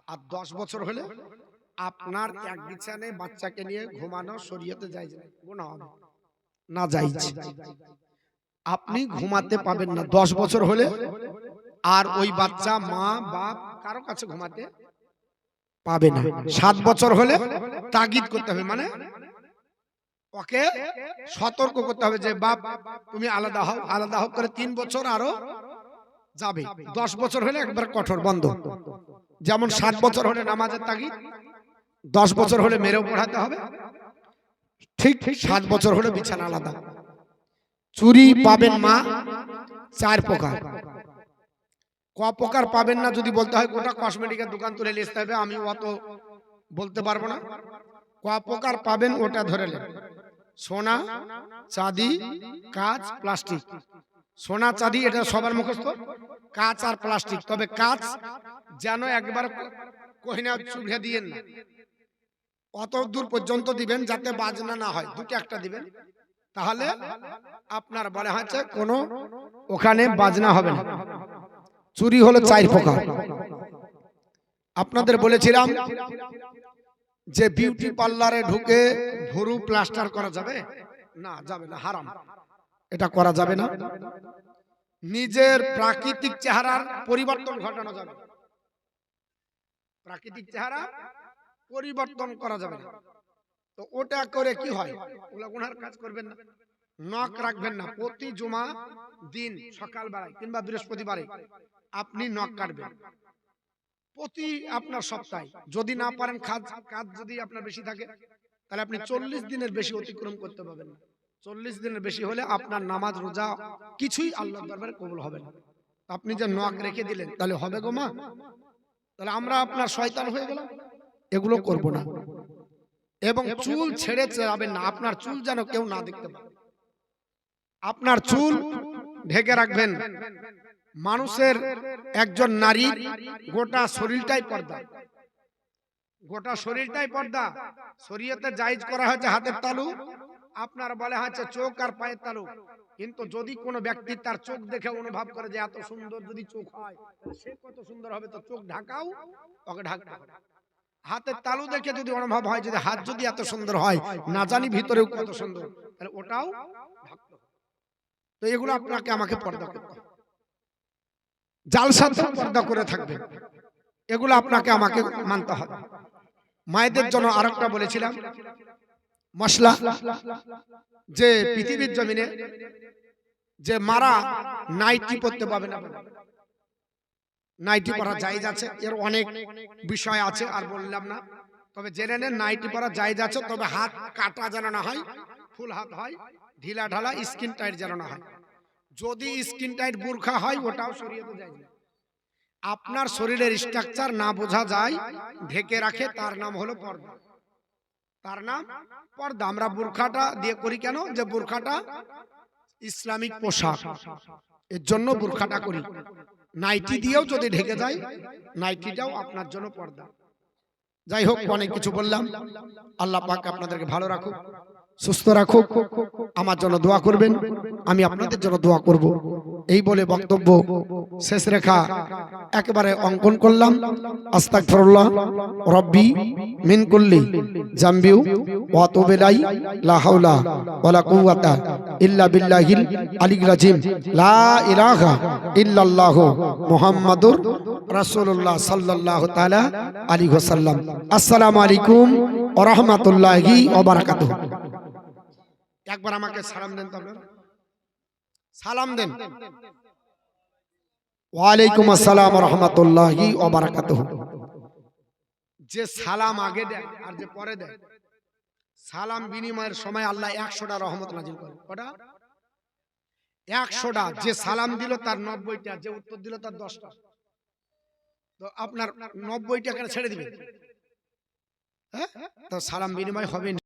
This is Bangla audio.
আর 10 বছর হলে আপনার এক বিছানায় বাচ্চাকে নিয়ে ঘুমানো শরীয়তে জায়েজ নাই, গুনাহ হবে, না জায়েজ। আপনি ঘুমাতে পাবেন না 10 বছর হলে, আর ওই বাচ্চা মা বাপ কারো কাছে ঘুমাতে পাবে না। 7 বছর হলে তাগিদ করতে হবে, মানে ওকে সতর্ক করতে হবে যে বাপ তুমি আলাদা হও, আলাদা হও করে 3 বছর আরো যাবে। 10 বছর হলে একবার কঠোর বন্ধ। যেমন 7 বছর হলে নামাজের তাগিদ, 10 বছর হলে মেরেও পড়াতে হবে, ঠিক 7 বছর হলে বিছানা আলাদা। চুরি পাবেন মা 4 প্রকার। ক প্রকার পাবেন না যদি বলতে হয় গোটা কসমেটিকের দোকান তুলে নিয়ে আসতে হবে, আমি অত বলতে পারবো না। ক প্রকার পাবেন ওটা ধরে নেন। সোনা, চাঁদি, কাঁচ, প্লাস্টিক। সোনা চাঁদি এটা সবার মুখস্থ, কাঁচ আর প্লাস্টিক। তবে কাঁচ যেন একবার কহিনা চুড়ে দিয়েন না, অত দূর পর্যন্ত দিবেন যাতে বাজনা না হয়, দুটো একটা দিবেন, তাহলে আপনার বলা হচ্ছে কোনো ওখানে বাজনা হবে না। চুরি হলো 4 প্রকার। আপনাদের বলেছিলাম যে বিউটি পার্লারে ঢুকে ভুরু প্লাস্টার করা যাবে না, যাবে না, হারাম, এটা করা যাবে না। নিজের প্রাকৃতিক চেহারার পরিবর্তন ঘটানো যাবে, প্রাকৃতিক চেহারা পরিবর্তন করা যাবে না। তো ওটা করে কি হয়, ওগুলা গুনার কাজ করবেন না। নখ রাখবেন না, প্রতি জুমা দিন সকাল বেলায় কিংবা বৃহস্পতিবারে আপনি নখ কাটবেন। প্রতি আপনার সপ্তাহে যদি না পারেন, কাজ যদি আপনার বেশি থাকে তাহলে আপনি 40 দিনের বেশি অতিক্রম করতে পারবেন না। 40 দিনের বেশি হলে আপনার নামাজ রোজা কিছুই আল্লাহর দরবারে কবুল হবে না। আপনি যে নখ রেখে দিলেন তাহলে হবে গো মা, তাহলে আমরা আপনার শয়তান হয়ে গেলাম। এগুলো করব না। এবং চুল ছেড়ে যাবেন না, আপনার চুল যেন কেউ না দেখতে পায়। আপনার চুল ঢেকে রাখবেন। মানুষের একজন নারীর গোটা শরীরটাই পর্দা, গোটা শরীরটাই পর্দা। শরীয়তে জায়েজ করা হয়েছে হাতের তালু, আপনার বলা হয়েছে চোখ আর পায়ের তালু। কিন্তু যদি কোনো ব্যক্তি তার চোখ দেখে অনুভব করে যে এত সুন্দর যদি চোখ হয় সে কত সুন্দর হবে, তো চোখ ঢাকাও, ওকে ঢাকতে হবে। হাতের তালু দেখে যদি অনুভব হয় যদি হাত যদি এত সুন্দর হয়, না জানি ভিতরেও কত সুন্দর, তাহলে ওটাও ঢাকতে হবে। তো এগুলো আপনাকে আমাকে পর্দা করতে হবে। জালসাতে পর্দা করে থাকবে, এগুলো আপনাকে আমাকে মানতে হবে। মায়েদের জন্য আরেকটা বলেছিলাম মশলা, যে পৃথিবীর জমিনে যে মারা নাইটি পরতে পাবে না, নাইটি পরা জায়েজ আছে। এর অনেক বিষয় আছে, আর বললাম না। তবে জেনে নেন নাইটি পরা জায়েজ আছে, তবে হাত কাটা যেন না হয়, ফুল হাত হয়, ঢিলা ঢালা, স্কিন টাইট যেন না হয়। যদি স্কিন টাইট বুরখা হয় ওটাও শরীয়তে জায়েজ না। আপনার শরীরের স্ট্রাকচার না বোঝা যায়, ঢেকে রাখে, তার নাম হলো পর্দা, তার নাম পর্দা। আমরা বুরখাটা দিয়ে করি কেন, যে বুরখাটা ইসলামিক পোশাক, এর জন্য বুরখাটা করি। নাইটি দিয়েও যদি ঢেকে যায়, নাইটিটাও আপনার জন্য পর্দা। যাই হোক, অনেক কিছু বললাম। আল্লাহ পাক আপনাদেরকে ভালো রাখুক, সুস্থ রাখুক। আমার জন্য দোয়া করবেন, আমি আপনাদের জন্য দোয়া করব। এই বলে বক্তব্য শেষ রেখা একেবারে অঙ্কন করলাম। আস্তাগফিরুল্লাহ রব্বি মিন কুল্লি জামবি ওয়া আতুবু ইলাইহি, লা হাওলা ওয়ালা কুওয়াতা ইল্লা বিল্লাহিল আলিয়্যিল আযীম, লা ইলাহা ইল্লাল্লাহু মুহাম্মাদুর রাসূলুল্লাহ সাল্লাল্লাহু তাআলা আলাইহি ওয়াসাল্লাম। আসসালামু আলাইকুম ওয়া রাহমাতুল্লাহি ওয়া বারাকাতুহু। একবার আমাকে সালাম দেন, তবে সালাম দেন। ওয়ালাইকুম আসসালাম ওয়া রাহমাতুল্লাহি ওয়া বারাকাতুহু। যে সালাম আগে দেয় আর যে পরে দেয়, সালাম বিনিময়ের সময় আল্লাহ 100টা রহমত নাজিল করে। ওটা 100টা। যে সালাম দিল তার 90টা, যে উত্তর দিল তার 10টা। তো আপনার 90টাকে ছেড়ে দিবেন, হ্যাঁ? তো সালাম বিনিময় হবে।